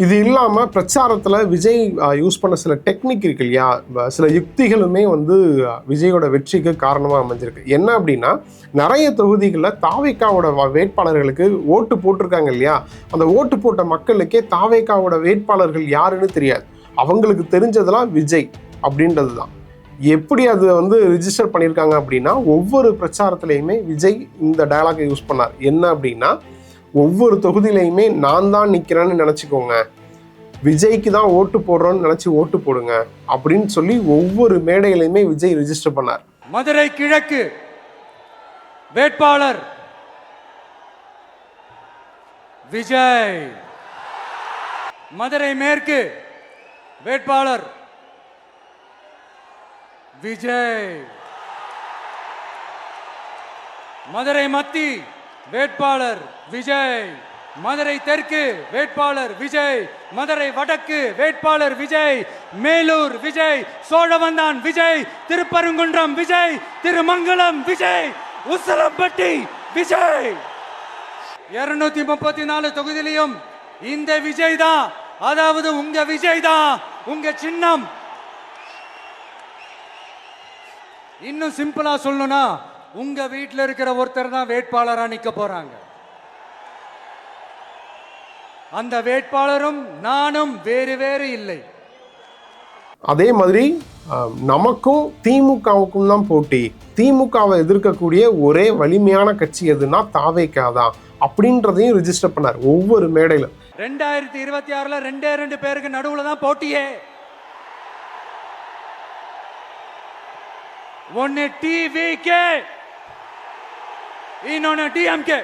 இது இல்லாமல் பிரச்சாரத்தில் விஜய் யூஸ் பண்ண சில டெக்னிக் இருக்கு இல்லையா, சில யுக்திகளுமே வந்து விஜயோட வெற்றிக்கு காரணமாக அமைஞ்சிருக்கு. என்ன அப்படின்னா, நிறைய தொகுதிகளில் தாவேகாவோட வேட்பாளர்களுக்கு ஓட்டு போட்டிருக்காங்க இல்லையா, அந்த ஓட்டு போட்ட மக்களுக்கே தாவேகாவோட வேட்பாளர்கள் யாருன்னு தெரியாது. அவங்களுக்கு தெரிஞ்சதெல்லாம் விஜய் அப்படின்றது தான். எப்படி அது வந்து ரிஜிஸ்டர் பண்ணியிருக்காங்க அப்படின்னா, ஒவ்வொரு பிரச்சாரத்துலையுமே விஜய் இந்த டயலாகை யூஸ் பண்ணார். என்ன அப்படின்னா, ஒவ்வொரு தொகுதியிலையுமே நான் தான் நிற்கிறேன்னு நினச்சிக்கோங்க, விஜய்க்கு தான் ஓட்டு போடுறோன்னு நினச்சி ஓட்டு போடுங்க அப்படின்னு சொல்லி ஒவ்வொரு மேடையிலையுமே விஜய் ரிஜிஸ்டர் பண்ணார். மதுரை கிழக்கு வேட்பாளர் விஜய், மதுரை மேற்கு வேட்பாளர் விஜய், மதுரை மத்தி வேட்பாளர் விஜய், மதுரை தெற்கு வேட்பாளர் விஜய், மதுரை வடக்கு வேட்பாளர் விஜய், மேலூர் விஜய், சோழவந்தான் விஜய், திருப்பரங்குன்றம் விஜய், திருமங்கலம் விஜய், உசலம்பட்டி விஜய். 234 தொகுதியிலும் இந்த விஜய் தான், அதாவது உங்க விஜய் தான் உங்க சின்னம். இன்னும் சிம்பிளா சொல்லணும்னா, உங்க வீட்டில் இருக்கிற ஒருத்தர் தான் வேட்பாளராக நிற்க போறாங்க. அந்த வேட்பாளரும் நானும் வேறு வேறு இல்லை. அதே மாதிரி நமக்கும் திமுகவுக்கும் தான் போட்டி. திமுகவை எதிர்க்கக்கூடிய ஒரே வலிமையான கட்சி எதுனா தாவேகா தான் அப்படின்றதையும் ரிஜிஸ்டர் பண்ணார் ஒவ்வொரு மேடையிலும். 2026ல் 2 பேருக்கு நடுவில் தான் போட்டியே. ஒன்னு டிவிகே, இன்னொன்னு டிஎம்கே.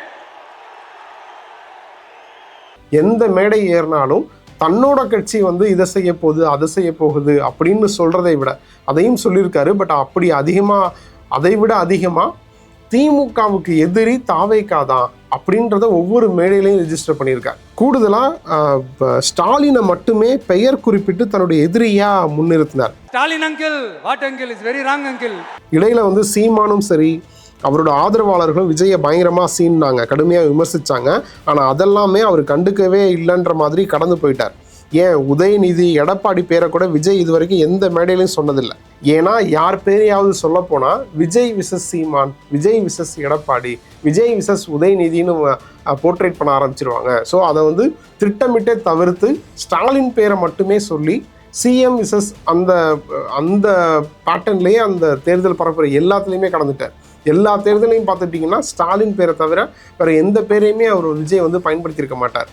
எந்த மேடை ஏறினாலும் தன்னோட கட்சி வந்து இதை செய்ய போகுது அதை செய்ய போகுது அப்படின்னு சொல்றதை விட அதையும் சொல்லியிருக்காரு. பட் அப்படி அதை விட அதிகமா திமுகவுக்கு எதிரி தாவேகா தான் அப்படின்றத ஒவ்வொரு மேடையிலையும் ரெஜிஸ்டர் பண்ணியிருக்காரு. கூடுதலா ஸ்டாலினை மட்டுமே பெயர் குறிப்பிட்டு தன்னுடைய எதிரியா முன்னிறுத்தினார். Stalin uncle, what uncle is very wrong uncle. இடையில வந்து சீமானும் சரி அவரோட ஆதரவாளர்களும் விஜயை பயங்கரமா சீன்னாங்க, கடுமையாக விமர்சிச்சாங்க. ஆனால் அதெல்லாமே அவர் கண்டுக்கவே இல்லைன்ற மாதிரி கடந்து போயிட்டார். ஏன் உதயநிதி, எடப்பாடி பேரை கூட விஜய் இது வரைக்கும் எந்த மேடையிலையும் சொன்னதில்லை. ஏன்னா யார் பேரையாவது சொல்ல போனால் Vijay versus Seeman, Vijay versus Edappadi, Vijay versus உதயநிதினு போர்ட்ரேட் பண்ண ஆரம்பிச்சிருவாங்க. ஸோ அதை வந்து திட்டமிட்டே தவிர்த்து ஸ்டாலின் பேரை மட்டுமே சொல்லி சிஎம் விசஸ் அந்த பேட்டர்ன்லேயே அந்த தேர்தல் பரப்புரை எல்லாத்துலேயுமே கடந்துட்டார். எல்லா தேர்தலையும் பார்த்துட்டிங்கன்னா ஸ்டாலின் பேரை தவிர வேறு எந்த பேரையுமே அவர் விஜய் வந்து பயன்படுத்தியிருக்க மாட்டார்.